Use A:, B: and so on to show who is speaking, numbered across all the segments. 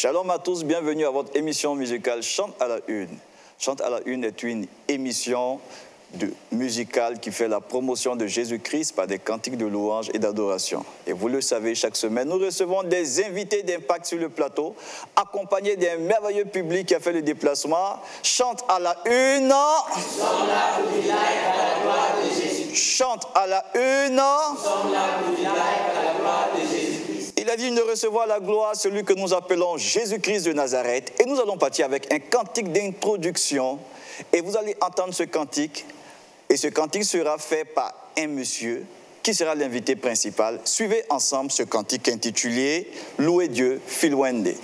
A: Shalom à tous, bienvenue à votre émission musicale Chante à la Une. Chante à la Une est une émission musicale qui fait la promotion de Jésus-Christ par des cantiques de louange et d'adoration. Et vous le savez, chaque semaine, nous recevons des invités d'impact sur le plateau, accompagnés d'un merveilleux public qui a fait le déplacement. Chante à la Une. Chante à la Une. Il a dit de recevoir la gloire celui que nous appelons Jésus-Christ de Nazareth. Et nous allons partir avec un cantique d'introduction. Et vous allez entendre ce cantique. Et ce cantique sera fait par un monsieur qui sera l'invité principal. Suivez ensemble ce cantique intitulé « Louez Dieu, Filwende ».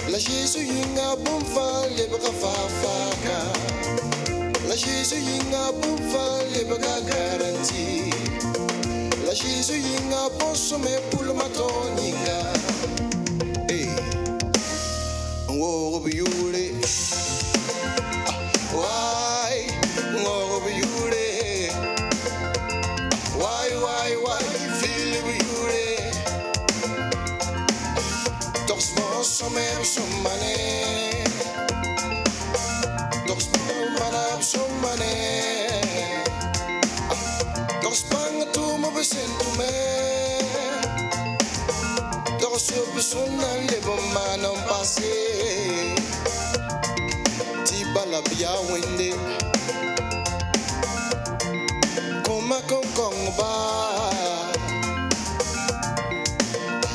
B: La Jésus yinga bumfa lebga fafaka. La Jésus yinga bumfa lebga garanti. La Jésus yinga bonsome pour matoninga. Hey, wo biure. Why, wo biure. Why, feel biure. Somane, dos manab somane, dos pang tu mo besentu me, dos besunan lebo manom pase, ti balabia wende, koma kong ba,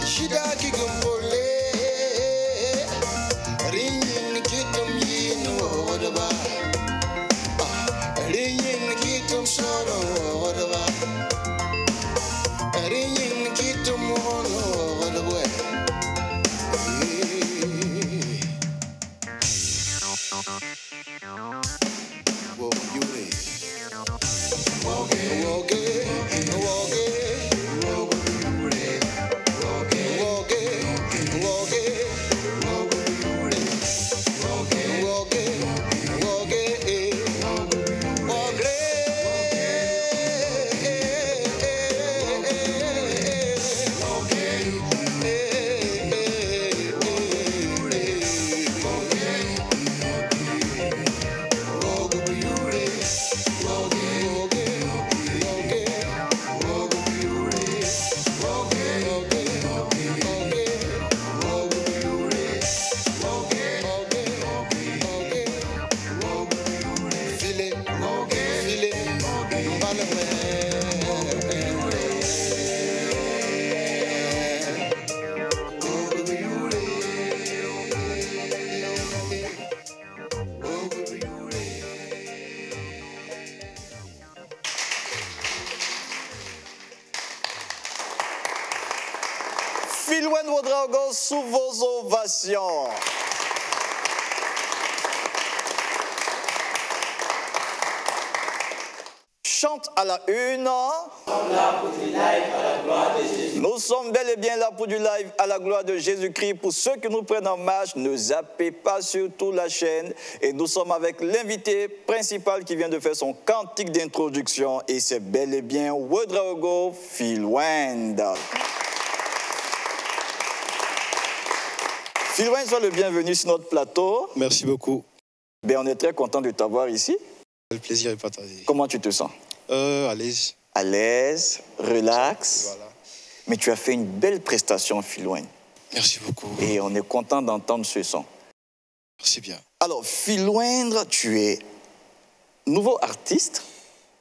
B: shida kigumpole.
A: Philouen Ouedraogo sous vos ovations. Chante à la une. Nous sommes bel et bien là pour du live à la gloire de Jésus-Christ. Pour ceux qui nous prennent en marche, ne zappez pas surtout la chaîne. Et nous sommes avec l'invité principal qui vient de faire son cantique d'introduction. Et c'est bel et bien Ouedraogo Philouen. Philouen, sois le bienvenu sur notre plateau.
C: Merci beaucoup.
A: Ben, on est très content de t'avoir ici.
C: Le plaisir est partagé.
A: Comment tu te sens?
C: À l'aise.
A: À l'aise, relax.
C: Voilà.
A: Mais tu as fait une belle prestation, Philouen.
C: Merci beaucoup.
A: Et on est content d'entendre ce son.
C: Merci bien.
A: Alors, Philouen, tu es nouveau artiste.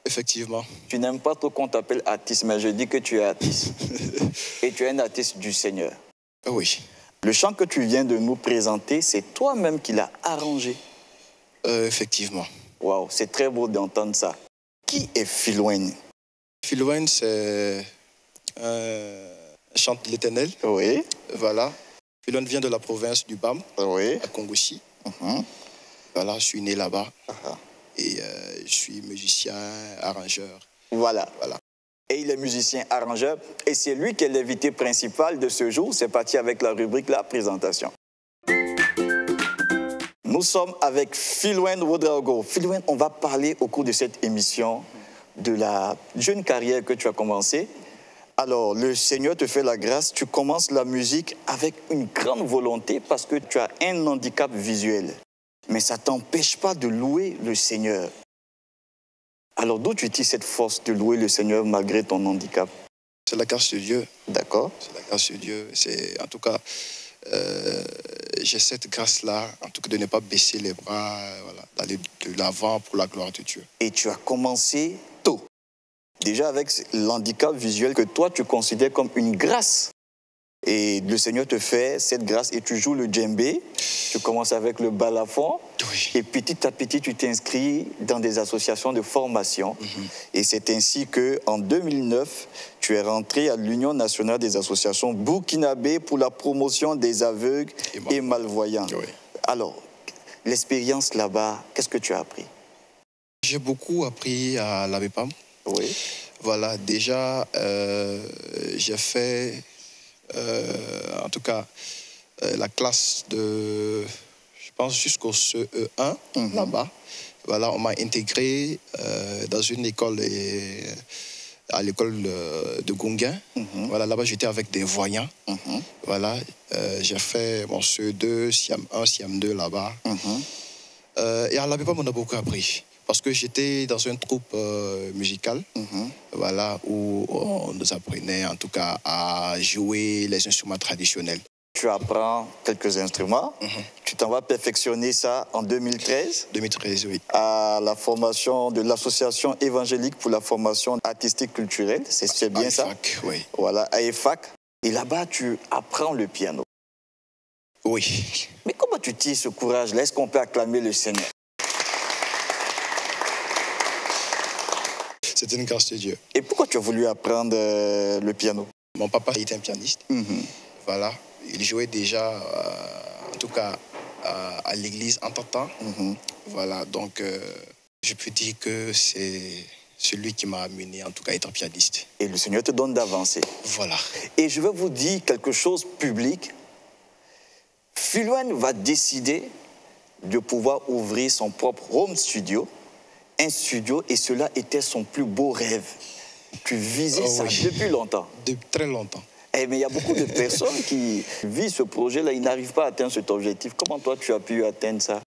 C: Effectivement.
A: Tu n'aimes pas trop qu'on t'appelle artiste, mais je dis que tu es artiste. Et tu es un artiste du Seigneur.
C: Oui.
A: Le chant que tu viens de nous présenter, c'est toi-même qui l'as arrangé.
C: Effectivement.
A: Waouh, c'est très beau d'entendre ça. Qui est Philouen?
C: Philouen, c'est un chant de l'Éternel.
A: Oui.
C: Voilà. Philouen vient de la province du BAM,
A: Oui.
C: à Kongoshi.
A: Mhm.
C: Voilà, je suis né là-bas.
A: Uh-huh.
C: Et je suis musicien, arrangeur.
A: Voilà.
C: Voilà.
A: Et il est musicien arrangeur. Et c'est lui qui est l'invité principal de ce jour. C'est parti avec la rubrique La Présentation. Nous sommes avec Philouen Ouedraogo. Philouen, on va parler au cours de cette émission de la jeune carrière que tu as commencée. Alors, le Seigneur te fait la grâce. Tu commences la musique avec une grande volonté parce que tu as un handicap visuel. Mais ça ne t'empêche pas de louer le Seigneur. Alors, d'où tu tires cette force de louer le Seigneur malgré ton handicap?
C: C'est la grâce de Dieu.
A: D'accord.
C: C'est la grâce de Dieu. C'est, en tout cas, j'ai cette grâce-là, en tout cas, de ne pas baisser les bras, voilà, d'aller de l'avant pour la gloire de Dieu.
A: Et tu as commencé tôt. Déjà avec l'handicap visuel que toi, tu considères comme une grâce. Et le Seigneur te fait cette grâce et tu joues le djembé. Tu commences avec le balafon.
C: Oui.
A: Et petit à petit, tu t'inscris dans des associations de formation. Et c'est ainsi qu'en 2009, tu es rentré à l'Union nationale des associations burkinabé pour la promotion des aveugles et malvoyants.
C: Oui.
A: Alors, l'expérience là-bas, qu'est-ce que tu as appris?
C: J'ai beaucoup appris à l'ABEPAM.
A: Oui.
C: Voilà, déjà, j'ai fait, en tout cas, la classe de, je pense, jusqu'au CE1, là-bas. Voilà, on m'a intégré dans une école, à l'école de Gonguin. Voilà, là-bas, j'étais avec des voyants. Voilà, j'ai fait mon CE2, SIAM 1, SIAM 2 là-bas. Et à l'ABEPAM, on a beaucoup appris. Parce que j'étais dans une troupe musicale, voilà, où on nous apprenait en tout cas à jouer les instruments traditionnels.
A: Tu apprends quelques instruments, tu t'en vas perfectionner ça en 2013
C: 2013, oui.
A: à la formation de l'Association évangélique pour la formation artistique culturelle, c'est bien ça?
C: AEFAC, oui.
A: Voilà, à EFAC. Et là-bas, tu apprends le piano.
C: Oui.
A: Mais comment tu tires ce courage-là? Est-ce qu'on peut acclamer le Seigneur?
C: C'est une grâce de Dieu.
A: Et pourquoi tu as voulu apprendre le piano?
C: Mon papa était un pianiste. Voilà. Il jouait déjà, en tout cas, à l'église en temps. Voilà. Donc, je peux dire que c'est celui qui m'a amené, en tout cas, à être pianiste.
A: Et le Seigneur te donne d'avancer.
C: Voilà.
A: Et je vais vous dire quelque chose public. Philouen va décider de pouvoir ouvrir son propre home studio. Un studio, et cela était son plus beau rêve. Tu visais ça depuis longtemps.
C: Depuis très longtemps.
A: Mais il y a beaucoup de personnes qui vivent ce projet-là, ils n'arrivent pas à atteindre cet objectif. Comment toi, tu as pu atteindre ça?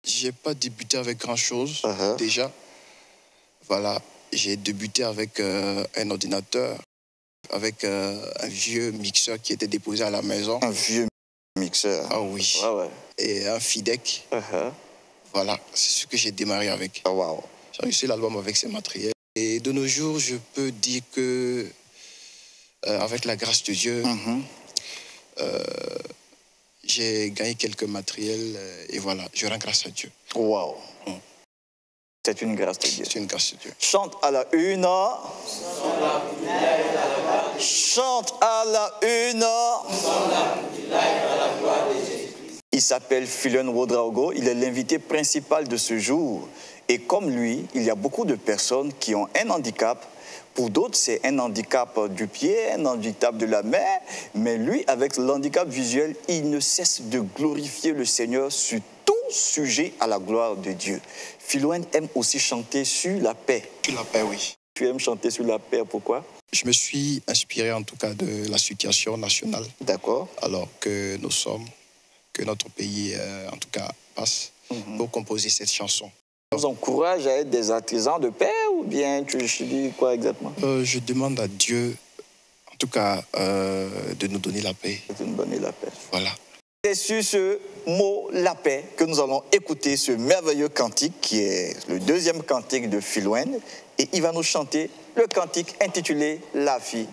C: Je n'ai pas débuté avec grand-chose, déjà. Voilà, j'ai débuté avec un ordinateur, avec un vieux mixeur qui était déposé à la maison.
A: Un vieux mixeur?
C: Ah oui.
A: Ouais.
C: Et un FIDEC. Voilà, c'est ce que j'ai démarré avec.
A: Oh, wow.
C: J'ai réussi l'album avec ces matériels. Et de nos jours, je peux dire que, avec la grâce de Dieu, j'ai gagné quelques matériels et voilà, je rends grâce à Dieu.
A: Wow. C'est une grâce de Dieu.
C: C'est une grâce de Dieu.
A: Chante à la une. Chante à la une. Il s'appelle Philoun Wodraogo, il est l'invité principal de ce jour. Et comme lui, il y a beaucoup de personnes qui ont un handicap. Pour d'autres, c'est un handicap du pied, un handicap de la main. Mais lui, avec l'handicap visuel, il ne cesse de glorifier le Seigneur sur tout sujet à la gloire de Dieu. Philoun aime aussi chanter sur la paix.
C: Sur la paix, oui.
A: Tu aimes chanter sur la paix, pourquoi?
C: Je me suis inspiré en tout cas de la situation nationale.
A: D'accord.
C: Alors que nous sommes, que notre pays en tout cas passe pour composer cette chanson.
A: Tu nous encourages à être des artisans de paix ou bien tu dis quoi exactement?
C: Je demande à Dieu, en tout cas, de nous donner la paix.
A: De nous donner la paix.
C: Voilà.
A: C'est sur ce mot, la paix, que nous allons écouter ce merveilleux cantique qui est le deuxième cantique de Philoun. Et il va nous chanter le cantique intitulé La fille.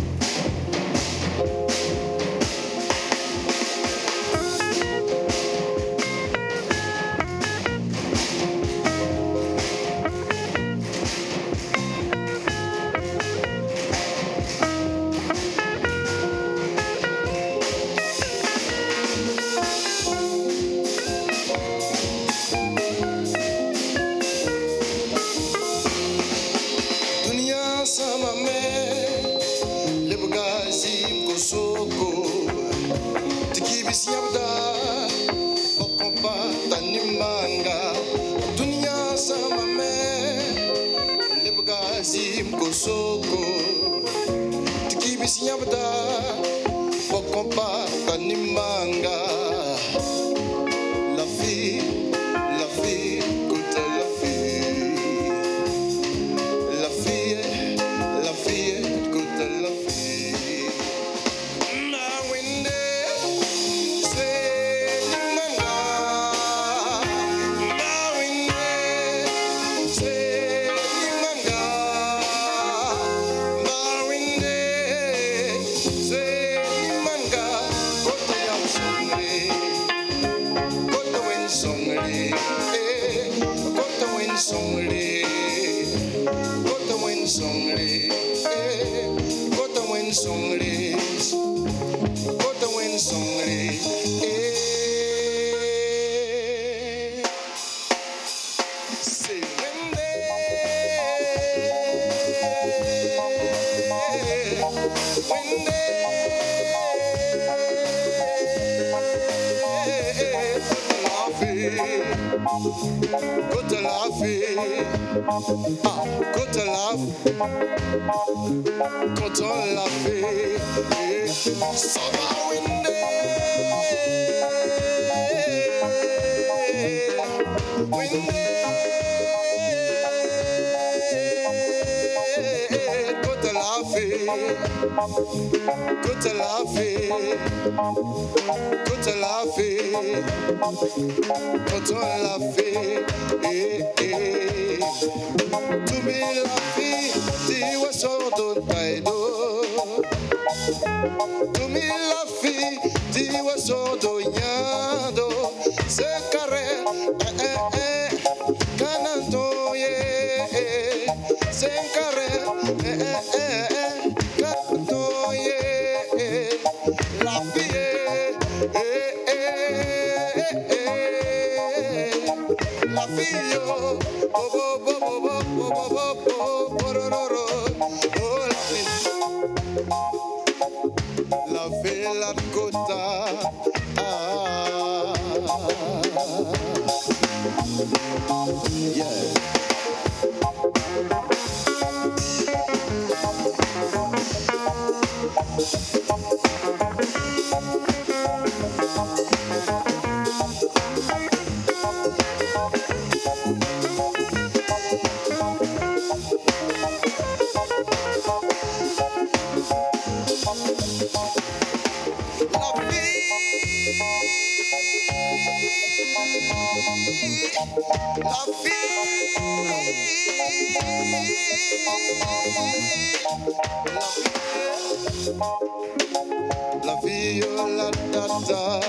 B: La vie, oh, la tata,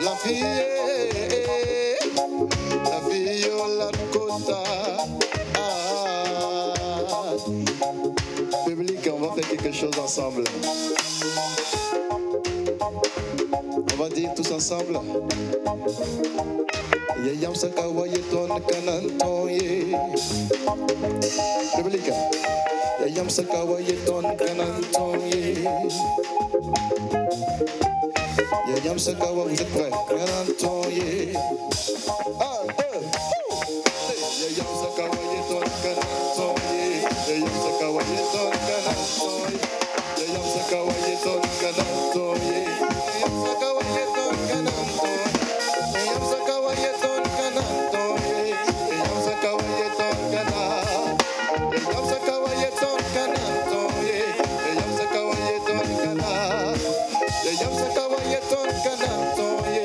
B: la vie, la vie, oh, la kota. Public, on va
C: faire quelque chose ensemble. On va dire tous ensemble. Yayam sakawaye ton kanantoye. Public. Yayam sakawaye ton kanantoye. Yayam sakawa, vous êtes prêts? Kanantoye. Un, deux. Yayam sakawaye ton kanantoye. Yayam sakawaye ton kanantoye. Yayam sakawaye ton kanantoye. Yayam sakawaye ton kanantoye. Yayam sakawaye ton kanantoye. Yayam sakawaye ton kanantoye. Yayam sakawaye ton kanantoye. Yayam sakawaye ton kanantoye. Yayam sakawaye ton kanantoye.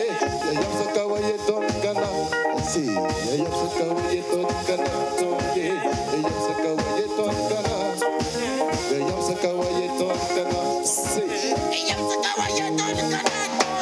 C: Yayam sakawaye ton kanantoye. Si, yayam sakawaye ton kanantoye. Yayam sakawaye ton kanantoye. Yayam sakawaye ton kanantoye. Si, yayam sakawaye ton kanantoye.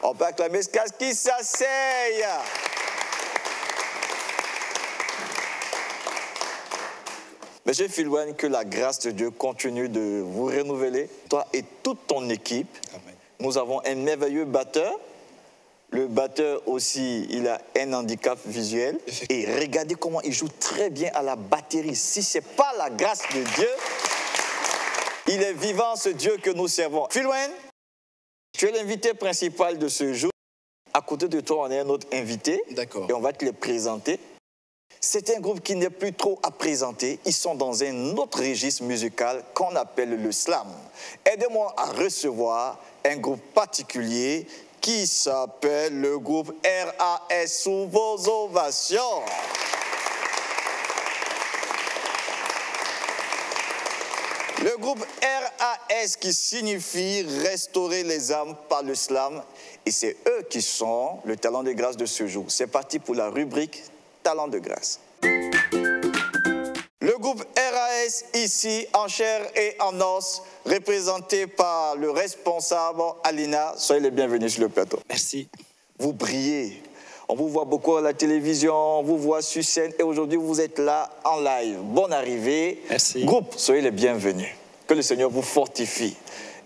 A: On peut acclamer ce casque qui s'asseye. Monsieur Philwen, que la grâce de Dieu continue de vous renouveler, toi et toute ton équipe. Amen. Nous avons un merveilleux batteur. Le batteur aussi, il a un handicap visuel. Et regardez comment il joue très bien à la batterie. Si ce n'est pas la grâce de Dieu, il est vivant ce Dieu que nous servons. Philwen, tu es l'invité principal de ce jour. À côté de toi, on a un autre invité. D'accord. Et on va te les présenter. C'est un groupe qui n'est plus trop à présenter. Ils sont dans un autre registre musical qu'on appelle le slam. Aidez-moi à recevoir un groupe particulier qui s'appelle le groupe RAS sous vos ovations. Le groupe RAS qui signifie restaurer les âmes par le slam. Et c'est eux qui sont le talent de grâce de ce jour. C'est parti pour la rubrique talent de grâce. Le groupe RAS ici en chair et en os, représenté par le responsable Alina. Soyez les bienvenus sur le plateau.
D: Merci.
A: Vous brillez. On vous voit beaucoup à la télévision, on vous voit sur scène et aujourd'hui vous êtes là en live. Bonne arrivée.
D: Merci.
A: Groupe, soyez les bienvenus. Que le Seigneur vous fortifie.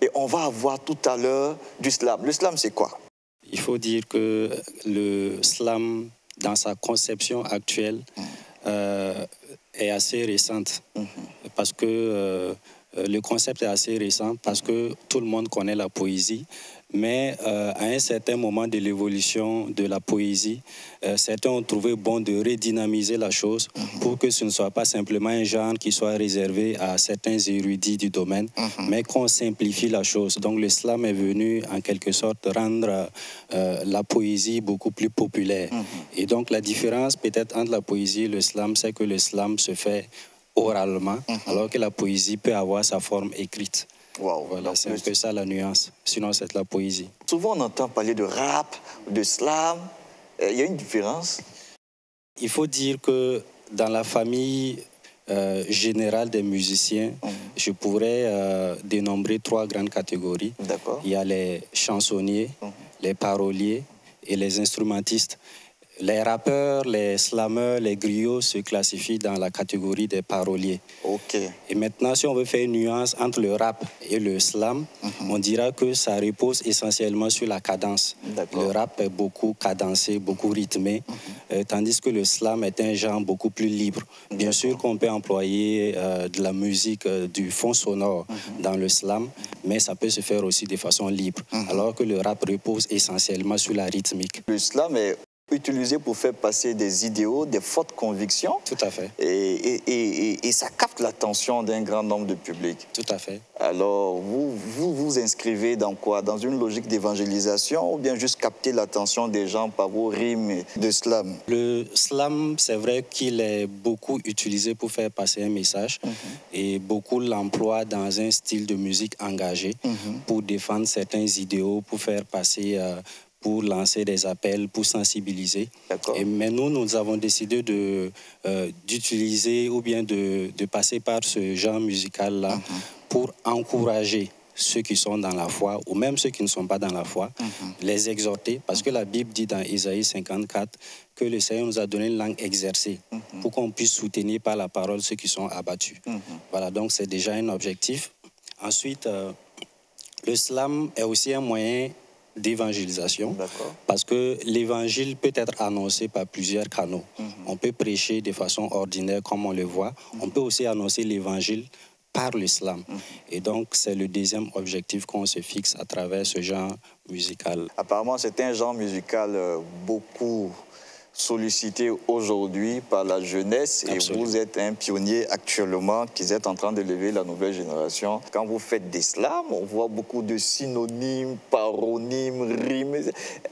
A: Et on va avoir tout à l'heure du slam. Le slam, c'est quoi?
D: Il faut dire que le slam, dans sa conception actuelle, est assez récente. Parce que le concept est assez récent, parce que tout le monde connaît la poésie. Mais à un certain moment de l'évolution de la poésie, certains ont trouvé bon de redynamiser la chose pour que ce ne soit pas simplement un genre qui soit réservé à certains érudits du domaine, mais qu'on simplifie la chose. Donc le slam est venu en quelque sorte rendre la poésie beaucoup plus populaire. Et donc la différence peut-être entre la poésie et le slam, c'est que le slam se fait oralement, alors que la poésie peut avoir sa forme écrite.
A: Wow.
D: Voilà, c'est un peu ça la nuance. Sinon, c'est de la poésie.
A: Souvent, on entend parler de rap, de slam. Il y a une différence?
D: Il faut dire que dans la famille générale des musiciens, je pourrais dénombrer 3 grandes catégories.
A: D'accord.
D: Il y a les chansonniers, les paroliers et les instrumentistes. Les rappeurs, les slammeurs, les griots se classifient dans la catégorie des paroliers.
A: OK.
D: Et maintenant, si on veut faire une nuance entre le rap et le slam, on dira que ça repose essentiellement sur la cadence. Le rap est beaucoup cadencé, beaucoup rythmé, tandis que le slam est un genre beaucoup plus libre. Bien sûr qu'on peut employer de la musique, du fond sonore dans le slam, mais ça peut se faire aussi de façon libre, alors que le rap repose essentiellement sur la rythmique.
A: Le slam est utilisé pour faire passer des idéaux, des fortes convictions.
D: Tout à fait.
A: Et ça capte l'attention d'un grand nombre de publics.
D: Tout à fait.
A: Alors, vous inscrivez dans quoi? Dans une logique d'évangélisation ou bien juste capter l'attention des gens par vos rimes de slam?
D: Le slam, c'est vrai qu'il est beaucoup utilisé pour faire passer un message et beaucoup l'emploient dans un style de musique engagé pour défendre certains idéaux, pour faire passer... pour lancer des appels, pour sensibiliser. Mais nous avons décidé d'utiliser ou bien de passer par ce genre musical-là pour encourager ceux qui sont dans la foi ou même ceux qui ne sont pas dans la foi, les exhorter, parce que la Bible dit dans Ésaïe 54 que le Seigneur nous a donné une langue exercée pour qu'on puisse soutenir par la parole ceux qui sont abattus. Voilà, donc c'est déjà un objectif. Ensuite, le slam est aussi un moyen d'évangélisation, parce que l'évangile peut être annoncé par plusieurs canaux. On peut prêcher de façon ordinaire comme on le voit, on peut aussi annoncer l'évangile par le slam. Et donc c'est le deuxième objectif qu'on se fixe à travers ce genre musical.
A: Apparemment c'est un genre musical beaucoup sollicité aujourd'hui par la jeunesse. Absolument. Et vous êtes un pionnier actuellement qui est en train de lever la nouvelle génération. Quand vous faites des slams, on voit beaucoup de synonymes, paronymes, rimes.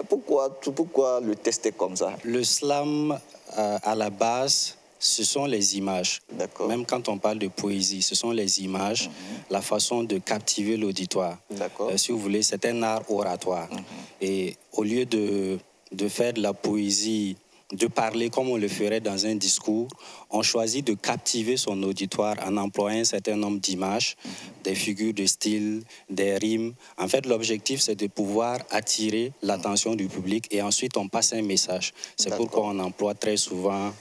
A: Pourquoi le tester comme ça?
D: Le slam, à la base, ce sont les images. Même quand on parle de poésie, ce sont les images, la façon de captiver l'auditoire. Si vous voulez, c'est un art oratoire. Et au lieu de faire de la poésie, de parler comme on le ferait dans un discours, on choisit de captiver son auditoire en employant un certain nombre d'images, des figures de style, des rimes. En fait, l'objectif, c'est de pouvoir attirer l'attention du public et ensuite on passe un message. C'est pourquoi on emploie très souvent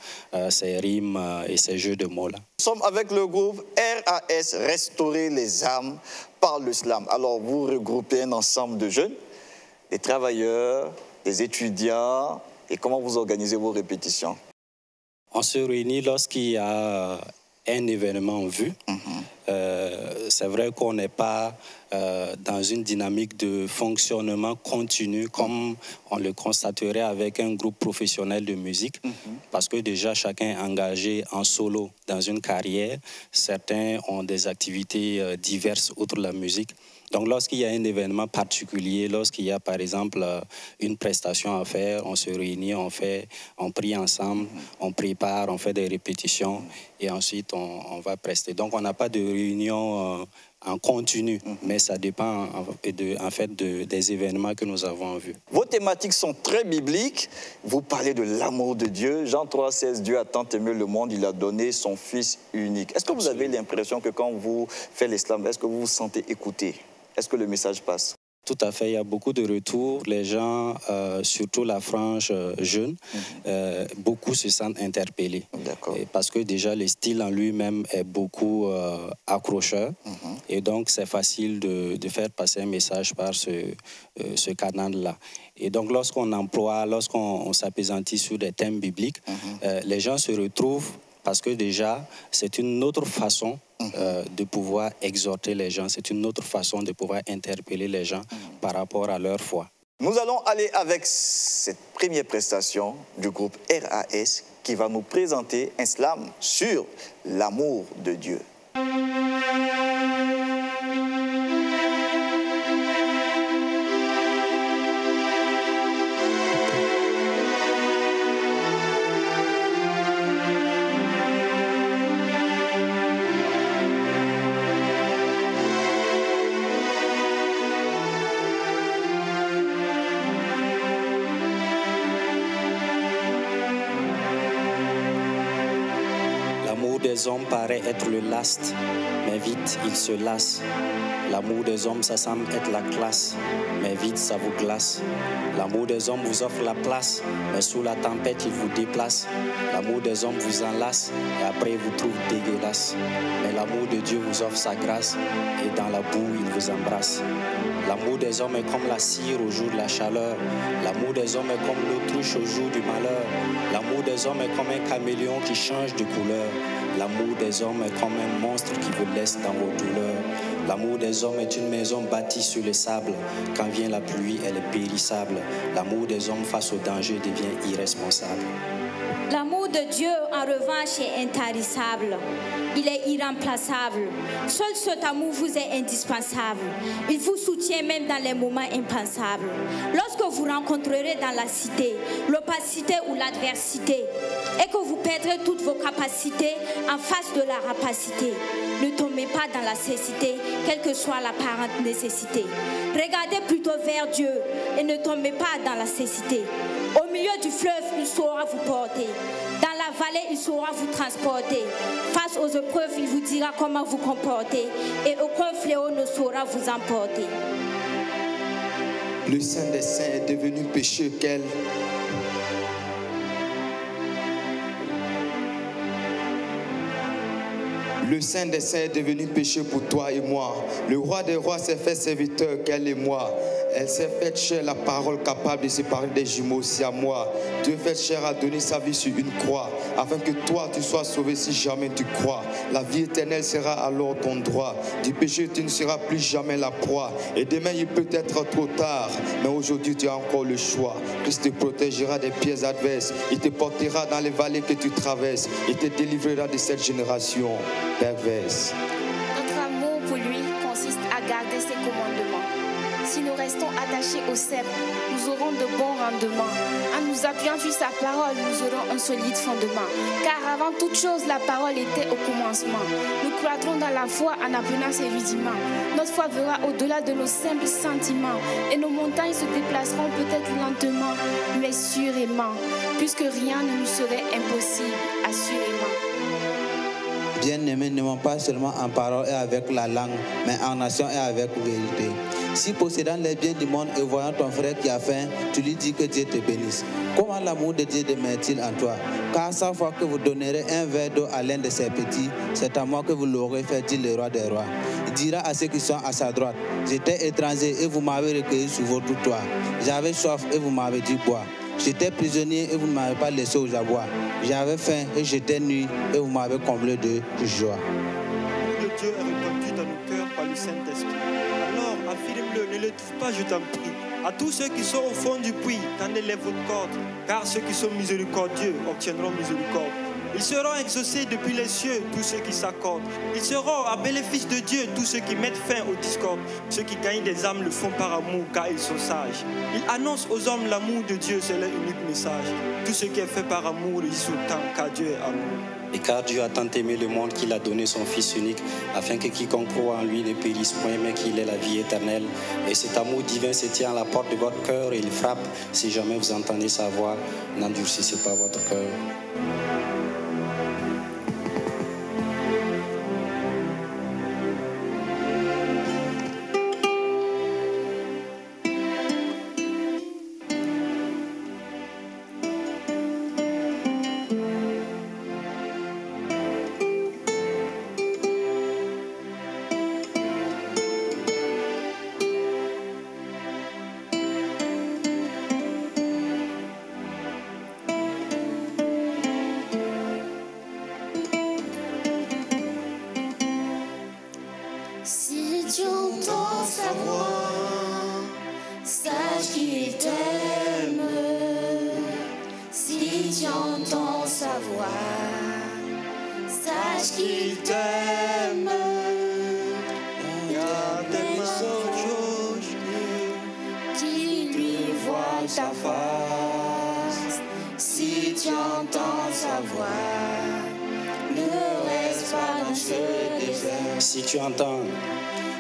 D: ces rimes et ces jeux de mots-là.
A: Nous sommes avec le groupe RAS, Restaurer les âmes par le slam. Alors, vous regroupez un ensemble de jeunes, des travailleurs, des étudiants. Et comment vous organisez vos répétitions?
D: On se réunit lorsqu'il y a un événement en vue. C'est vrai qu'on n'est pas dans une dynamique de fonctionnement continu comme on le constaterait avec un groupe professionnel de musique, parce que déjà chacun est engagé en solo dans une carrière. Certains ont des activités diverses outre la musique. Donc, lorsqu'il y a un événement particulier, lorsqu'il y a, par exemple, une prestation à faire, on se réunit, on prie ensemble, on prépare, on fait des répétitions et ensuite, on va prester. Donc, on n'a pas de réunion en continu, mais ça dépend en fait des événements que nous avons vus.
A: Vos thématiques sont très bibliques. Vous parlez de l'amour de Dieu. Jean 3,16, Dieu a tant aimé le monde, il a donné son Fils unique. Est-ce que vous avez l'impression que quand vous faites l'islam, est-ce que vous vous sentez écouté? Est-ce que le message passe?
D: Tout à fait, il y a beaucoup de retours. Les gens, surtout la frange jeune, beaucoup se sentent interpellés. Parce que déjà, le style en lui-même est beaucoup accrocheur. Et donc, c'est facile de faire passer un message par ce canal-là. Et donc, lorsqu'on s'appesantit sur des thèmes bibliques, les gens se retrouvent parce que déjà, c'est une autre façon de pouvoir exhorter les gens, c'est une autre façon de pouvoir interpeller les gens par rapport à leur foi.
A: Nous allons aller avec cette première prestation du groupe RAS qui va nous présenter un slam sur l'amour de Dieu.
D: des hommes paraît être le last, mais vite il se lasse. L'amour des hommes, ça semble être la classe, mais vite ça vous glace. L'amour des hommes vous offre la place, mais sous la tempête il vous déplace. L'amour des hommes vous enlace et après il vous trouve dégueulasse. Mais l'amour de Dieu vous offre sa grâce et dans la boue il vous embrasse. L'amour des hommes est comme la cire au jour de la chaleur. L'amour des hommes est comme l'autruche au jour du malheur. L'amour des hommes est comme un caméléon qui change de couleur. L'amour des hommes est comme un monstre qui vous laisse dans vos douleurs. L'amour des hommes est une maison bâtie sur le sable. Quand vient la pluie, elle est périssable. L'amour des hommes face au danger devient irresponsable.
E: L'amour de Dieu, en revanche, est intarissable. Il est irremplaçable. Seul cet amour vous est indispensable. Il vous soutient même dans les moments impensables. Lorsque vous rencontrerez dans la cité l'opacité ou l'adversité et que vous perdrez toutes vos capacités en face de la rapacité, ne tombez pas dans la cécité, quelle que soit l'apparente nécessité. Regardez plutôt vers Dieu et ne tombez pas dans la cécité. Au milieu du fleuve, il saura vous porter. Dans la vallée, il saura vous transporter. Face aux épreuves, il vous dira comment vous comporter. Et aucun fléau ne saura vous emporter.
C: Le Saint des Saints est devenu péché qu'elle. Le Saint des Saints est devenu péché pour toi et moi. Le Roi des Rois s'est fait serviteur qu'elle et moi. Elle s'est faite chair, la parole capable de séparer des jumeaux aussi à moi. Dieu fait chair a donné sa vie sur une croix, afin que toi tu sois sauvé si jamais tu crois. La vie éternelle sera alors ton droit. Du péché tu ne seras plus jamais la proie. Et demain il peut être trop tard, mais aujourd'hui tu as encore le choix. Christ te protégera des pièges adverses. Il te portera dans les vallées que tu traverses. Il te délivrera de cette génération perverse.
F: Notre amour pour lui consiste à garder ses commandements. Si nous restons attachés au cèpe, nous aurons de bons rendements. En nous appuyant sur sa parole, nous aurons un solide fondement. Car avant toute chose, la parole était au commencement. Nous croîtrons dans la foi en apprenant ses rudiments. Notre foi verra au-delà de nos simples sentiments. Et nos montagnes se déplaceront peut-être lentement, mais sûrement, puisque rien ne nous serait impossible, assurément.
G: Bien-aimés, ne ment pas seulement en parole et avec la langue, mais en action et avec vérité. Si possédant les biens du monde et voyant ton frère qui a faim, tu lui dis que Dieu te bénisse. Comment l'amour de Dieu demeure-t-il en toi? Car chaque fois que vous donnerez un verre d'eau à l'un de ses petits, c'est à moi que vous l'aurez fait, dit le roi des rois. Il dira à ceux qui sont à sa droite, j'étais étranger et vous m'avez recueilli sur votre toit. J'avais soif et vous m'avez dit bois. J'étais prisonnier et vous ne m'avez pas laissé aux abois. J'avais faim et j'étais nu et vous m'avez comblé de joie.
H: Le nom de Dieu est répandu dans nos cœurs par le Saint-Esprit. Alors, affirme-le, ne le trouve pas, je t'en prie. À tous ceux qui sont au fond du puits, tendez-les votre corde, car ceux qui sont miséricordieux obtiendront miséricorde. Ils seront exaucés depuis les cieux, tous ceux qui s'accordent. Ils seront appelés fils de Dieu, tous ceux qui mettent fin aux discordes. Ceux qui gagnent des âmes le font par amour, car ils sont sages. Ils annoncent aux hommes l'amour de Dieu, c'est leur unique message. Tout ce qui est fait par amour réussit autant, car Dieu est amour.
D: Et car Dieu a tant aimé le monde qu'il a donné son Fils unique, afin que quiconque croit en lui ne périsse point, mais qu'il ait la vie éternelle. Et cet amour divin se tient à la porte de votre cœur et il frappe. Si jamais vous entendez sa voix, n'endurcissez pas votre cœur.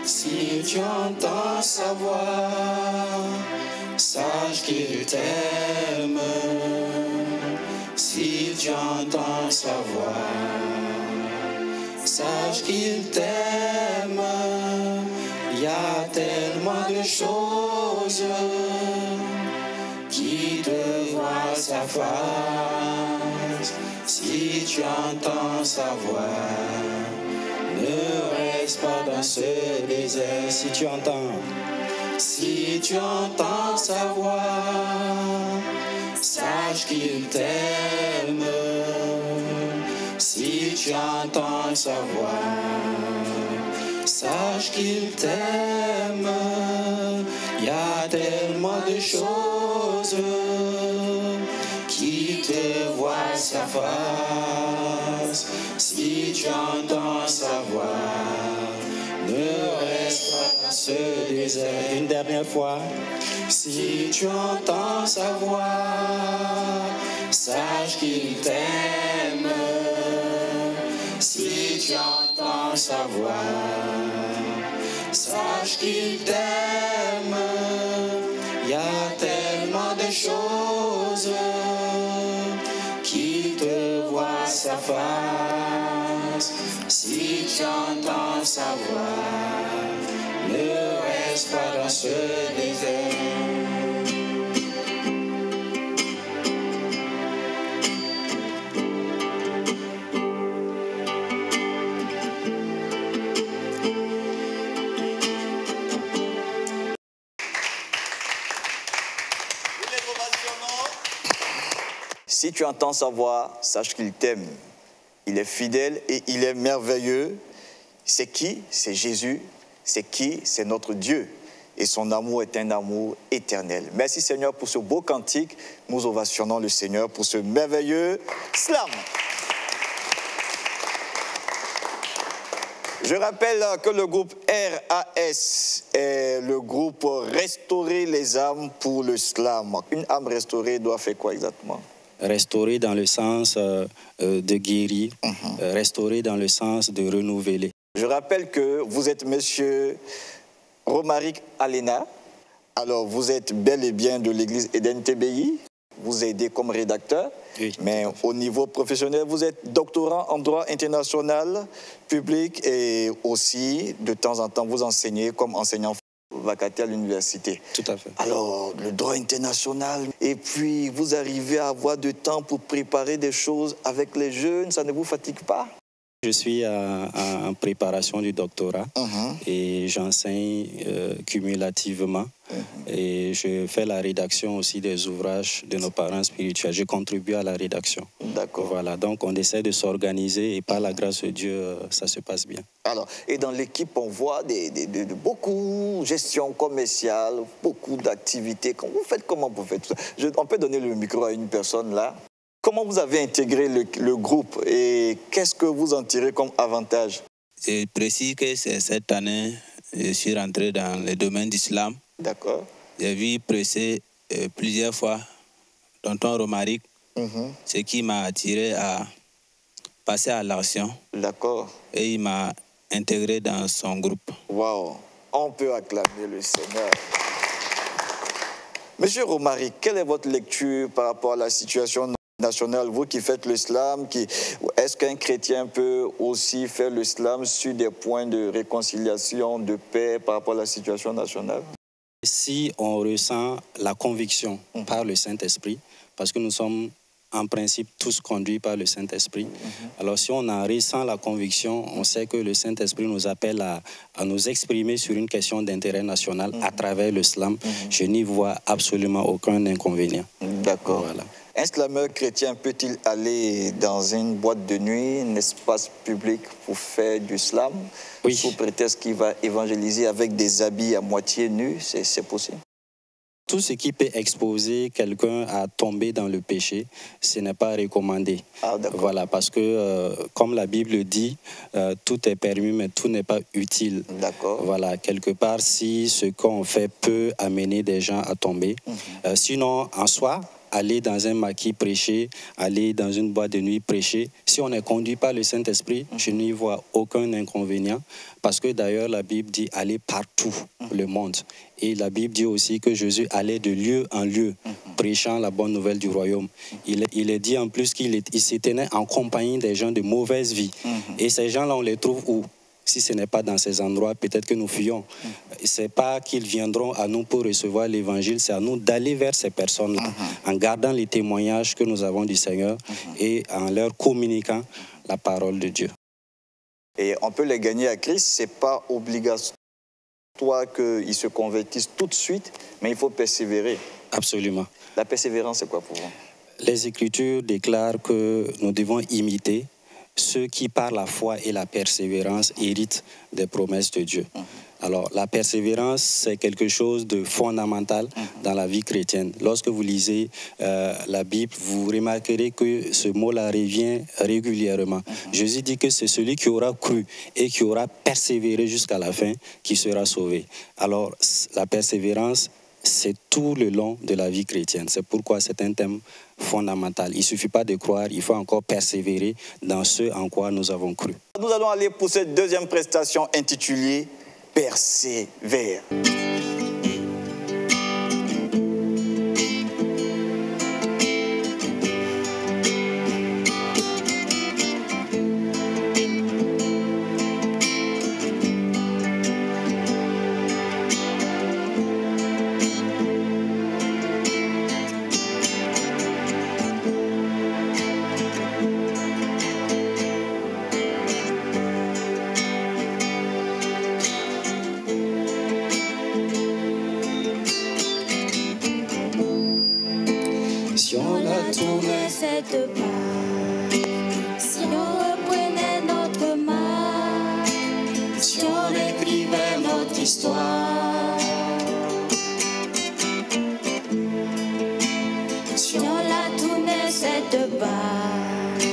D: Si tu entends sa voix, sache qu'il t'aime. Si tu entends sa voix,
G: sache qu'il t'aime. Il y a tellement de choses qui te voient sa face. Si tu entends sa voix, ne reste pas dans ce désert. Si tu entends sa voix, sache qu'il t'aime. Si tu entends sa voix, sache qu'il t'aime. Il y a tellement de choses qui te voient sa face. Si tu entends sa voix, ne reste pas dans ce désert. Une dernière fois. Si tu entends sa voix, sache qu'il t'aime. Si tu entends sa voix, sache qu'il t'aime. Il y a tellement de choses qui te voient sa face. Si tu entends sa voix, ne reste pas dans ce désert.
A: Si tu entends sa voix, sache qu'il t'aime. Il est fidèle et il est merveilleux. C'est qui? C'est Jésus. C'est qui? C'est notre Dieu. Et son amour est un amour éternel. Merci Seigneur pour ce beau cantique. Nous ovationnons le Seigneur pour ce merveilleux slam. Je rappelle que le groupe RAS est le groupe Restaurer les âmes pour le slam. Une âme restaurée doit faire quoi exactement?
D: Restaurer dans le sens de guérir, restaurer dans le sens de renouveler.
A: Je rappelle que vous êtes monsieur Romaric Alena. Alors, vous êtes bel et bien de l'église Eden TBI. Vous aidez comme rédacteur. Oui, mais au niveau professionnel, vous êtes doctorant en droit international, public et aussi, de temps en temps, vous enseignez comme enseignant vacataire à l'université.
D: Tout à fait.
A: Alors, le droit international, et puis vous arrivez à avoir du temps pour préparer des choses avec les jeunes, ça ne vous fatigue pas?
D: Je suis en préparation du doctorat et j'enseigne cumulativement et je fais la rédaction aussi des ouvrages de nos parents spirituels. Je contribue à la rédaction.
A: D'accord.
D: Voilà, donc on essaie de s'organiser et par la grâce de Dieu, ça se passe bien.
A: Alors, et dans l'équipe, on voit beaucoup de gestion commerciale, beaucoup d'activités. Comment vous faites tout ça? On peut donner le micro à une personne là. Comment vous avez intégré le groupe et qu'est-ce que vous en tirez comme avantage?
G: Je précise que cette année, je suis rentré dans le domaine d'islam.
A: D'accord.
G: J'ai vu prêcher plusieurs fois tonton Romaric, ce qui m'a attiré à passer à l'action.
A: D'accord.
G: Et il m'a intégré dans son groupe.
A: Waouh! On peut acclamer le Seigneur. Monsieur Romaric, quelle est votre lecture par rapport à la situation nationale? Vous qui faites l'islam, est-ce qu'un chrétien peut aussi faire l'islam sur des points de réconciliation, de paix par rapport à la situation nationale?
D: Si on ressent la conviction par le Saint-Esprit, parce que nous sommes en principe tous conduits par le Saint-Esprit, alors si on en ressent la conviction, on sait que le Saint-Esprit nous appelle à nous exprimer sur une question d'intérêt national à travers l'islam. Je n'y vois absolument aucun inconvénient.
A: D'accord.
D: Voilà.
A: Un slameur chrétien peut-il aller dans une boîte de nuit, un espace public pour faire du slam?
D: Oui.
A: Sous prétexte qu'il va évangéliser avec des habits à moitié nus, c'est possible?
D: Tout ce qui peut exposer quelqu'un à tomber dans le péché, ce n'est pas recommandé.
A: Ah,
D: voilà, parce que, comme la Bible dit, tout est permis, mais tout n'est pas utile.
A: D'accord.
D: Voilà, quelque part, si ce qu'on fait peut amener des gens à tomber. Sinon, en soi, aller dans un maquis prêcher, aller dans une boîte de nuit prêcher. Si on est conduit par le Saint-Esprit, je n'y vois aucun inconvénient. Parce que d'ailleurs, la Bible dit aller partout le monde. Et la Bible dit aussi que Jésus allait de lieu en lieu, prêchant la bonne nouvelle du royaume. Il est dit en plus qu'il se tenait en compagnie des gens de mauvaise vie. Et ces gens-là, on les trouve où? Si ce n'est pas dans ces endroits, peut-être que nous fuyons. Ce n'est pas qu'ils viendront à nous pour recevoir l'évangile, c'est à nous d'aller vers ces personnes-là, en gardant les témoignages que nous avons du Seigneur et en leur communiquant la parole de Dieu.
A: Et on peut les gagner à Christ, ce n'est pas obligatoire qu'ils se convertissent tout de suite, mais il faut persévérer.
D: Absolument.
A: La persévérance, c'est quoi pour vous?
D: Les Écritures déclarent que nous devons imiter ceux qui, par la foi et la persévérance, héritent des promesses de Dieu. Alors, la persévérance, c'est quelque chose de fondamental dans la vie chrétienne. Lorsque vous lisez la Bible, vous remarquerez que ce mot-là revient régulièrement. Jésus dit que c'est celui qui aura cru et qui aura persévéré jusqu'à la fin qui sera sauvé. Alors, la persévérance, c'est tout le long de la vie chrétienne. C'est pourquoi c'est un thème fondamental. Il ne suffit pas de croire, il faut encore persévérer dans ce en quoi nous avons cru.
A: Nous allons aller pour cette deuxième prestation intitulée « Persévère ».
E: Si on a tourné cette page, si on reprenait notre marche, si on écrivait notre histoire, si on la tournait cette page,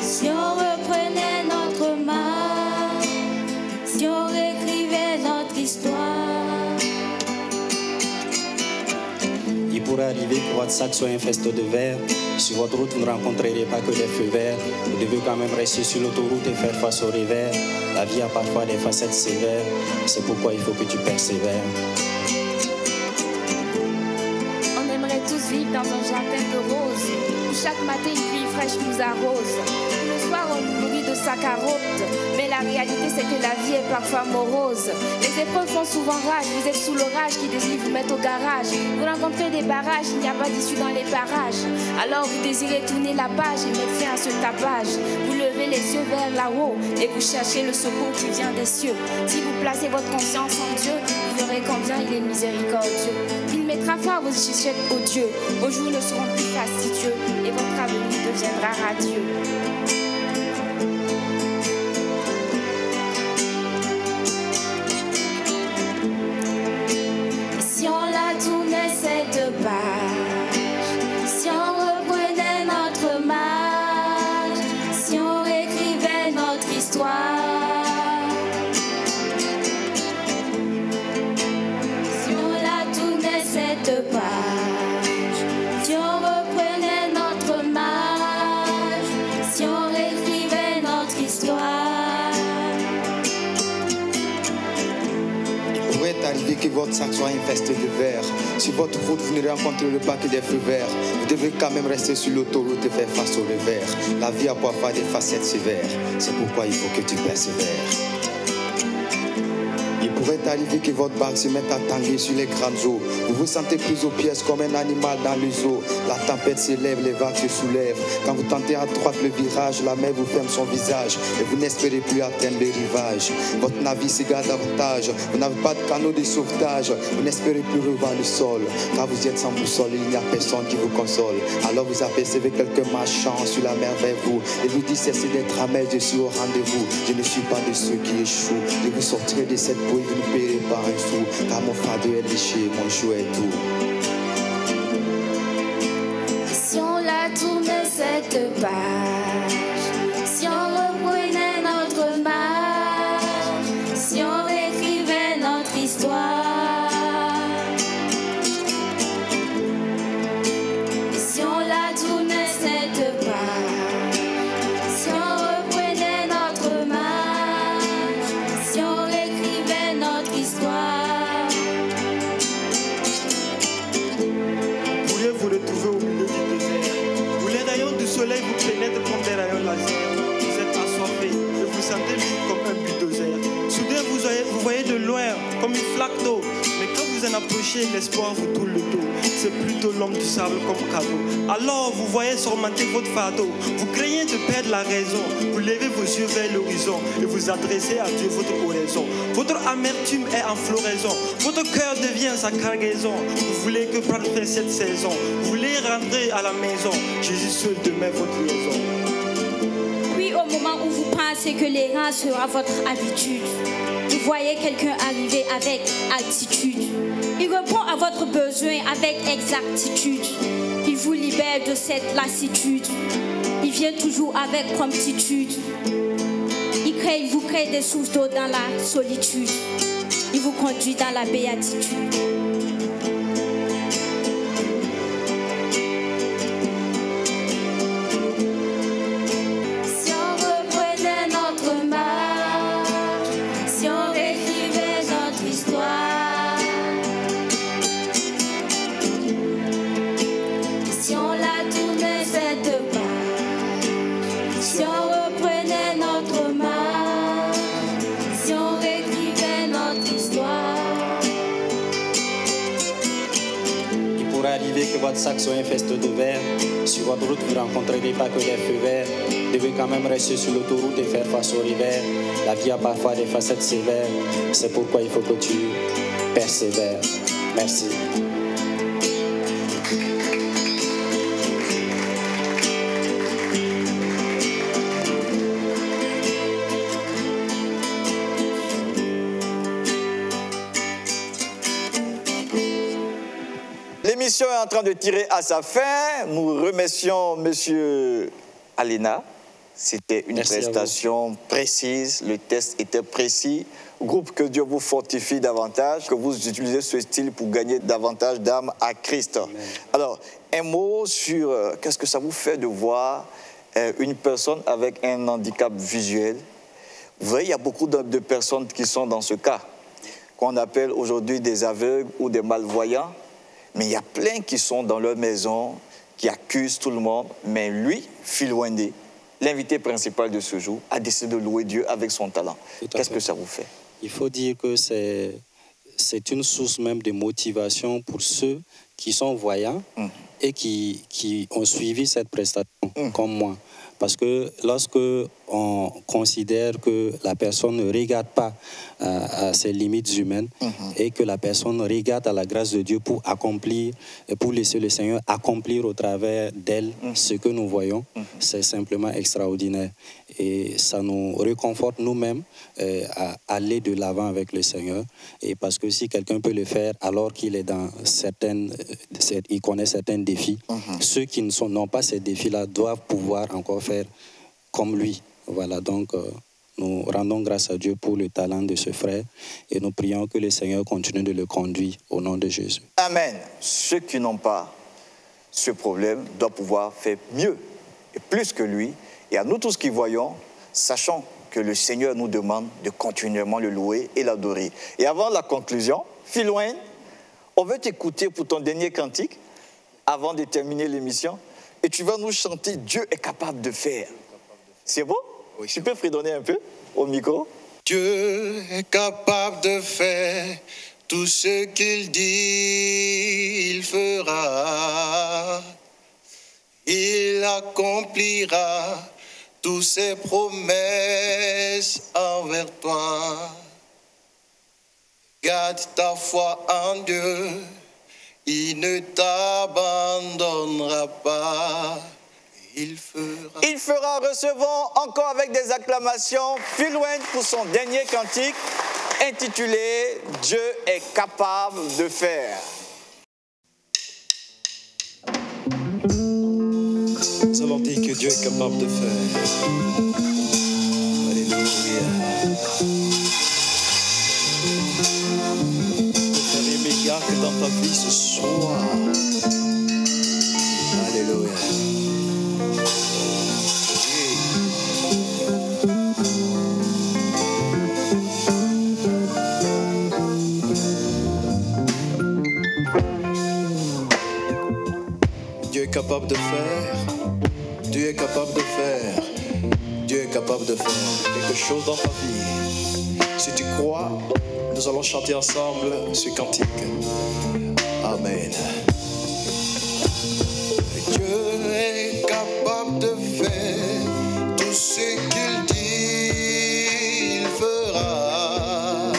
E: si on reprenait notre marche, si on réécrivait notre histoire.
D: Il pourrait arriver que votre sac soit un faisceau de verre. Sur votre route, vous ne rencontrerez pas que des feux verts. Vous devez quand même rester sur l'autoroute et faire face au revers. La vie a parfois des facettes sévères. C'est pourquoi il faut que tu persévères.
F: On aimerait tous vivre dans un jardin de roses, où chaque matin une pluie fraîche nous arrose. Le soir, on nous nourrit de sa carotte. Mais la réalité, c'est que la vie est parfois morose. Les épreuves font souvent rage. Vous êtes sous l'orage qui désire vous mettre au garage. Vous rencontrez des barrages, il n'y a pas d'issue dans les parages. Alors vous désirez tourner la page et mettre fin à ce tapage. Vous levez les yeux vers là-haut et vous cherchez le secours qui vient des cieux. Si vous placez votre confiance en Dieu, vous verrez combien il est miséricordieux. Il mettra fin à vos chichettes odieux. Vos jours ne seront plus fastidieux et votre avenir deviendra radieux.
E: Si on la tournait cette page, si on reprenait notre marche, si on réécrivait notre histoire, si on la tournait cette page, si on reprenait notre marche, si on réécrivait notre histoire.
C: Il pourrait arriver que votre sac soit infesté de verre. Sur votre route, vous ne rencontrerez pas que des feux verts. Vous devez quand même rester sur l'autoroute et faire face au revers. La vie a parfois des facettes sévères. C'est pourquoi il faut que tu persévères. Il pourrait arriver que votre barque se mette à tanguer sur les grandes eaux. Vous vous sentez pris aux pièces comme un animal dans le zoo. La tempête s'élève, les vagues se soulèvent. Quand vous tentez à droite le virage, la mer vous ferme son visage et vous n'espérez plus atteindre le rivage. Votre navire s'égare davantage. Vous n'avez pas de canot de sauvetage. Vous n'espérez plus revoir le sol. Car vous êtes sans boussole, il n'y a personne qui vous console. Alors vous apercevez quelques marchands sur la mer vers vous et vous dites cessez d'être amer, je suis au rendez-vous. Je ne suis pas de ceux qui échouent. Je vous sortirai de cette bouille, vous ne paierez pas un sou. Car mon fardeau est léché, mon joug est doux.
E: Si on la tournait cette page, si on reprenait notre marche, si on réécrivait notre histoire, si
H: loin, comme une flaque d'eau. Mais quand vous en approchez, l'espoir vous tourne le dos. C'est plutôt l'homme du sable comme cadeau. Alors vous voyez surmonter votre fardeau. Vous craignez de perdre la raison. Vous levez vos yeux vers l'horizon et vous adressez à Dieu votre oraison. Votre amertume est en floraison. Votre cœur devient sa cargaison. Vous voulez que prendre fin cette saison. Vous voulez rentrer à la maison. Jésus seul demeure votre liaison.
E: Puis au moment où vous pensez que l'erreur sera votre habitude, vous voyez quelqu'un arriver avec altitude. Il répond à votre besoin avec exactitude. Il vous libère de cette lassitude. Il vient toujours avec promptitude. Il vous crée des sources d'eau dans la solitude. Il vous conduit dans la béatitude.
D: Que votre sac soit infesté de verre. Sur votre route, vous ne rencontrerez pas que les feux verts. Devez quand même rester sur l'autoroute et faire face au rivers. La vie a parfois des facettes sévères. C'est pourquoi il faut que tu persévères. Merci.
A: L'émission est en train de tirer à sa fin. Nous remercions M. Alena. C'était une prestation précise. Le test était précis. Groupe, que Dieu vous fortifie davantage, que vous utilisez ce style pour gagner davantage d'âmes à Christ. Amen. Alors, un mot sur qu'est-ce que ça vous fait de voir une personne avec un handicap visuel. Vous voyez, il y a beaucoup de personnes qui sont dans ce cas, qu'on appelle aujourd'hui des aveugles ou des malvoyants. Mais il y a plein qui sont dans leur maison, qui accusent tout le monde. Mais lui, Phil Wendy, l'invité principal de ce jour, a décidé de louer Dieu avec son talent. Qu'est-ce que ça vous fait?
D: Il faut dire que c'est une source même de motivation pour ceux qui sont voyants et qui ont suivi cette prestation, comme moi. Parce que lorsque on considère que la personne ne regarde pas à ses limites humaines et que la personne regarde à la grâce de Dieu pour accomplir, pour laisser le Seigneur accomplir au travers d'elle ce que nous voyons, c'est simplement extraordinaire. Et ça nous réconforte nous-mêmes à aller de l'avant avec le Seigneur. Et parce que si quelqu'un peut le faire alors qu'il est dans il connaît certains défis, ceux qui n'ont pas ces défis-là doivent pouvoir encore faire comme lui. Voilà, donc nous rendons grâce à Dieu pour le talent de ce frère et nous prions que le Seigneur continue de le conduire au nom de Jésus.
A: Amen. Ceux qui n'ont pas ce problème doivent pouvoir faire mieux et plus que lui. Et à nous tous qui voyons, sachons que le Seigneur nous demande de continuellement le louer et l'adorer. Et avant la conclusion, Phil Wayne, on veut t'écouter pour ton dernier cantique avant de terminer l'émission. Et tu vas nous chanter « Dieu est capable de faire ». C'est beau? Oui. Tu peux fredonner un peu au micro?
B: Dieu est capable de faire tout ce qu'il dit, il fera. Il accomplira toutes ses promesses envers toi. Garde ta foi en Dieu, il ne t'abandonnera pas. Il fera.
A: Recevons encore avec des acclamations Phil Wayne pour son dernier cantique intitulé « Dieu est capable de faire ».
C: Nous allons dire que Dieu est capable de faire. Alléluia. Faire immédiat que dans ta vie ce soir. Alléluia. Dieu est capable de faire. Dieu est capable de faire. Dieu est capable de faire quelque chose dans ta vie. Si tu crois, nous allons chanter ensemble ce cantique. Amen.
B: Dieu est capable de faire tout ce qu'il dit, il fera.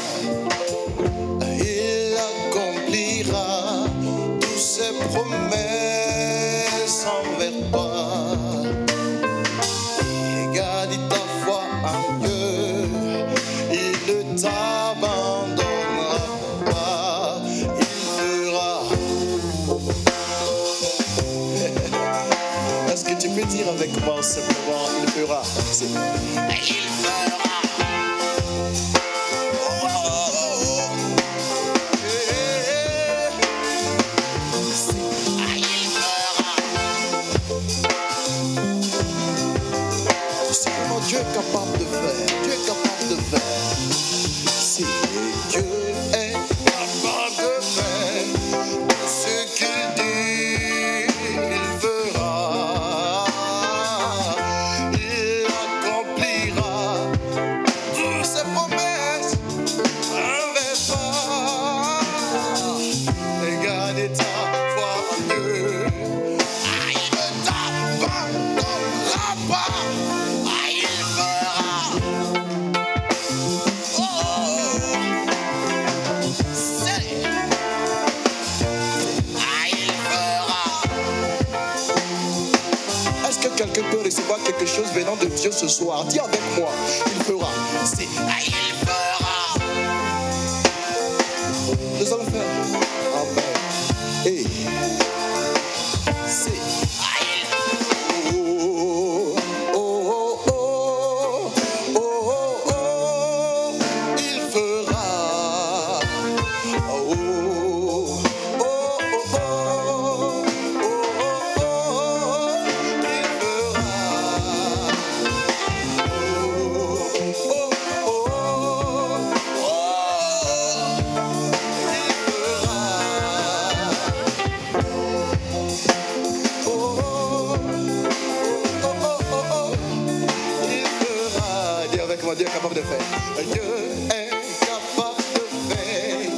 B: Il accomplira toutes ses promesses envers toi. Et garde ta foi en Dieu, il ne t'abandonnera pas, il fera. Est-ce que tu peux dire avec moi simplement, il fera? C'est il fera. Oh, oh, oh. Il fera. Tu sais comment Dieu est capable de faire. Dieu est capable de faire. Si Dieu est capable de faire ce qu'il dit, il fera. Il accomplira toutes ses promesses envers toi. Et garde ta foi en Dieu. Il ne t'abandonnera pas. Il fera. Oh, c'est. Il fera. Est-ce que quelqu'un peut recevoir quelque chose venant de Dieu ce soir? Dis avec moi, il fera. C'est. Il fera. Nous allons faire. Amen. Et. C'est. Oh, oh, oh, oh, oh, oh, oh, il fera. Oh, oh, oh, oh, oh, oh, il fera. Dieu est capable de faire. Dieu est capable de faire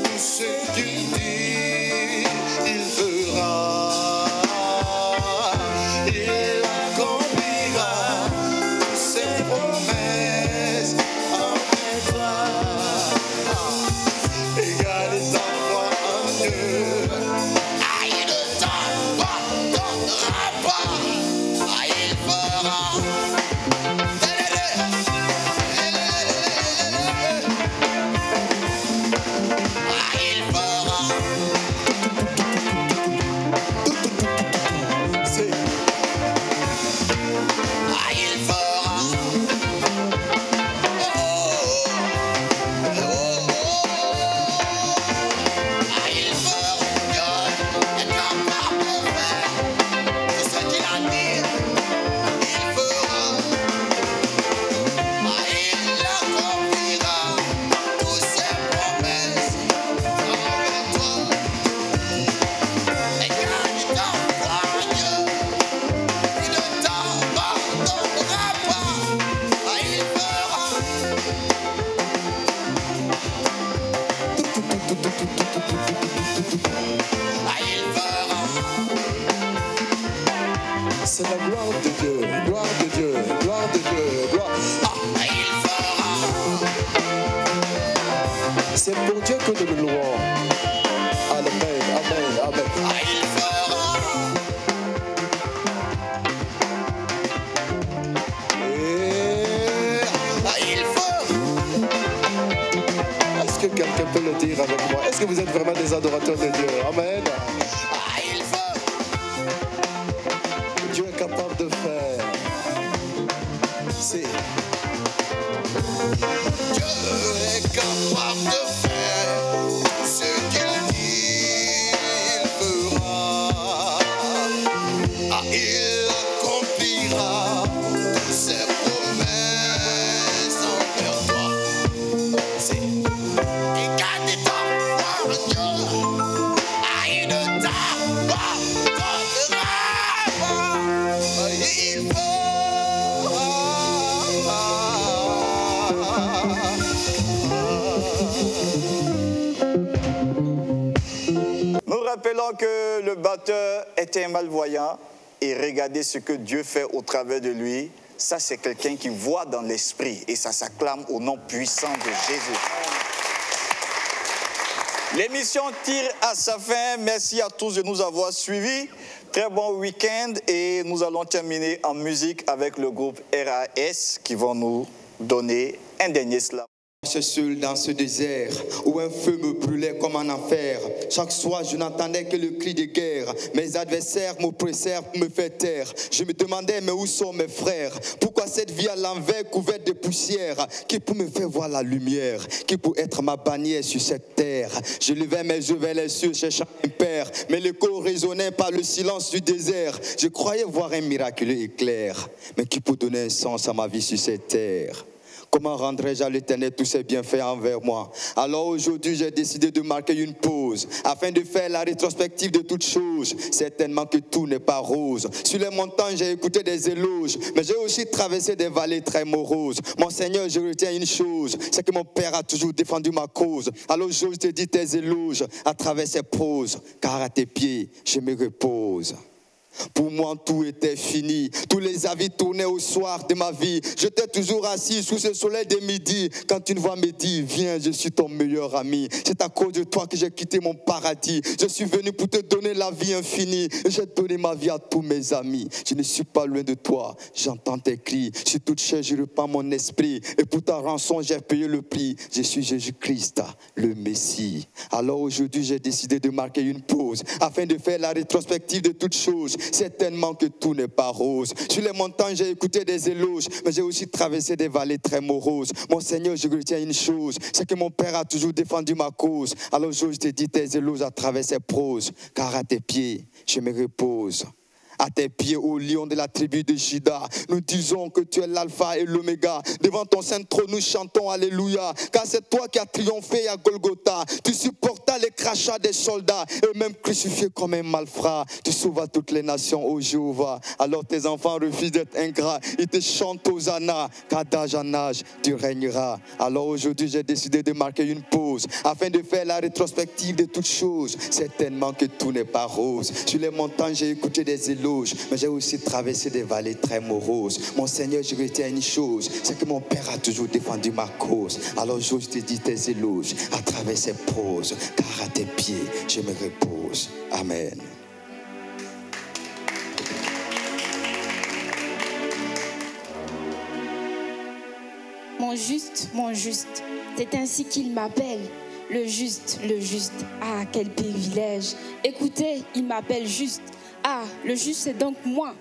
B: tout ce qu'il dit, il fera. Il accomplira toutes ses promesses envers toi. Et garde ta foi en Dieu. Il ne t'abandonnera pas. Il fera. C'est la gloire de Dieu, gloire de Dieu, gloire de Dieu, gloire. Ah, il fera. C'est pour Dieu que nous le louons. Amen, amen, amen. Il fera. Il fera. Est-ce que quelqu'un peut le dire avec moi? Est-ce que vous êtes vraiment des adorateurs de Dieu? Amen. Il fera. Dieu est capable de faire. C'est. Dieu est capable de faire ce qu'il dit, il fera. Il accomplira toutes ses promesses envers toi. C'est. Et garde ta foi en Dieu. Il ne t'abandonnera pas. Il fera.
A: l'adorateur est un malvoyant et regardez ce que Dieu fait au travers de lui. Ça, c'est quelqu'un qui voit dans l'esprit et ça s'acclame au nom puissant de Jésus. L'émission tire à sa fin. Merci à tous de nous avoir suivis. Très bon week-end et nous allons terminer en musique avec le groupe RAS qui vont nous donner un dernier slam.
G: Je suis seul dans ce désert où un feu me brûlait comme un enfer. Chaque soir, je n'entendais que le cri de guerre. Mes adversaires m'oppressèrent pour me faire taire. Je me demandais, mais où sont mes frères? Pourquoi cette vie à l'envers couverte de poussière? Qui peut me faire voir la lumière? Qui peut être ma bannière sur cette terre? Je levais mes yeux vers les cieux, cherchant un père. Mais l'écho résonnait par le silence du désert. Je croyais voir un miraculeux éclair. Mais qui peut donner un sens à ma vie sur cette terre? Comment rendrai-je à l'Éternel tous ses bienfaits envers moi? Alors aujourd'hui, j'ai décidé de marquer une pause afin de faire la rétrospective de toutes choses. Certainement que tout n'est pas rose. Sur les montagnes, j'ai écouté des éloges, mais j'ai aussi traversé des vallées très moroses. Mon Seigneur, je retiens une chose, c'est que mon Père a toujours défendu ma cause. Alors j'ose te dire tes éloges à travers ces proses, car à tes pieds, je me repose. Pour moi, tout était fini. Tous les avis tournaient au soir de ma vie. J'étais toujours assis sous ce soleil de midi. Quand une voix me dit, viens, je suis ton meilleur ami. C'est à cause de toi que j'ai quitté mon paradis. Je suis venu pour te donner la vie infinie. J'ai donné ma vie à tous mes amis. Je ne suis pas loin de toi. J'entends tes cris. Sur toute chaise, je repens mon esprit. Et pour ta rançon, j'ai payé le prix. Je suis Jésus-Christ, le Messie. Alors aujourd'hui, j'ai décidé de marquer une pause afin de faire la rétrospective de toutes choses. Certainement que tout n'est pas rose. Sur les montagnes, j'ai écouté des éloges, mais j'ai aussi traversé des vallées très moroses. Mon Seigneur, je retiens une chose, c'est que mon Père a toujours défendu ma cause. Alors j'ose te dire tes éloges à travers ces proses, car à tes pieds, je me repose. À tes pieds, ô lion de la tribu de Juda, nous disons que tu es l'alpha et l'oméga. Devant ton saint trône, nous chantons Alléluia. Car c'est toi qui as triomphé à Golgotha. Tu supportas les crachats des soldats et même crucifié comme un malfrat. Tu sauvas toutes les nations, ô Jéhovah. Alors tes enfants refusent d'être ingrats. Ils te chantent Hosanna, car d'âge en âge, tu régneras. Alors aujourd'hui, j'ai décidé de marquer une pause afin de faire la rétrospective de toutes choses. Certainement que tout n'est pas rose. Sur les montagnes, j'ai écouté des éloges, mais j'ai aussi traversé des vallées très moroses. Mon Seigneur, je retiens une chose, c'est que mon Père a toujours défendu ma cause. Alors j'ose te dire tes éloges à travers ces proses, car à tes pieds, je me repose. Amen.
F: Mon juste, c'est ainsi qu'il m'appelle. Le juste, ah, quel privilège. Écoutez, il m'appelle juste. Ah, le juste, c'est donc moi.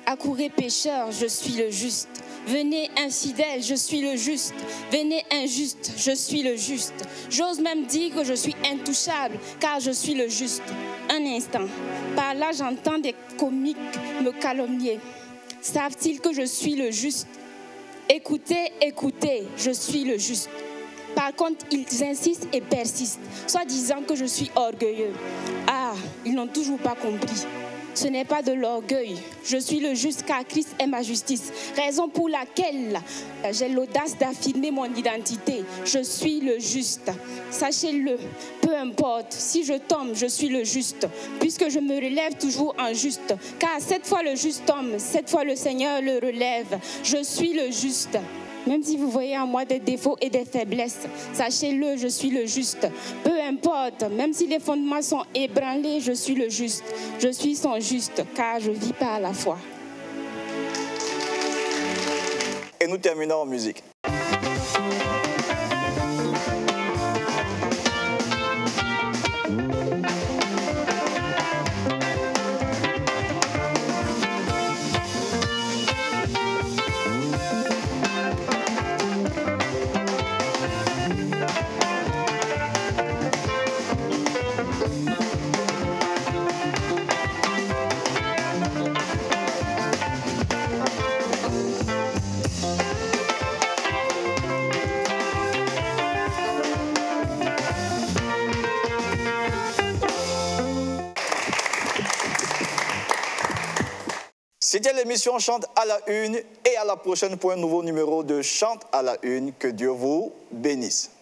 F: Accourez pécheurs, je suis le juste. Venez infidèles, je suis le juste. Venez injuste, je suis le juste. J'ose même dire que je suis intouchable, car je suis le juste. Un instant, par là j'entends des comiques me calomnier. Savent-ils que je suis le juste? Écoutez, je suis le juste. Par contre, ils insistent et persistent, soit disant que je suis orgueilleux. Ah, ils n'ont toujours pas compris. Ce n'est pas de l'orgueil. Je suis le juste car Christ est ma justice. Raison pour laquelle j'ai l'audace d'affirmer mon identité. Je suis le juste. Sachez-le, peu importe. Si je tombe, je suis le juste. Puisque je me relève toujours en juste. Car cette fois le juste tombe, cette fois le Seigneur le relève. Je suis le juste. Même si vous voyez en moi des défauts et des faiblesses, sachez-le, je suis le juste. Peu importe, même si les fondements sont ébranlés, je suis le juste. Je suis son juste, car je vis par la foi.
A: Et nous terminons en musique. C'était l'émission Chante à la Une et à la prochaine pour un nouveau numéro de Chante à la Une. Que Dieu vous bénisse.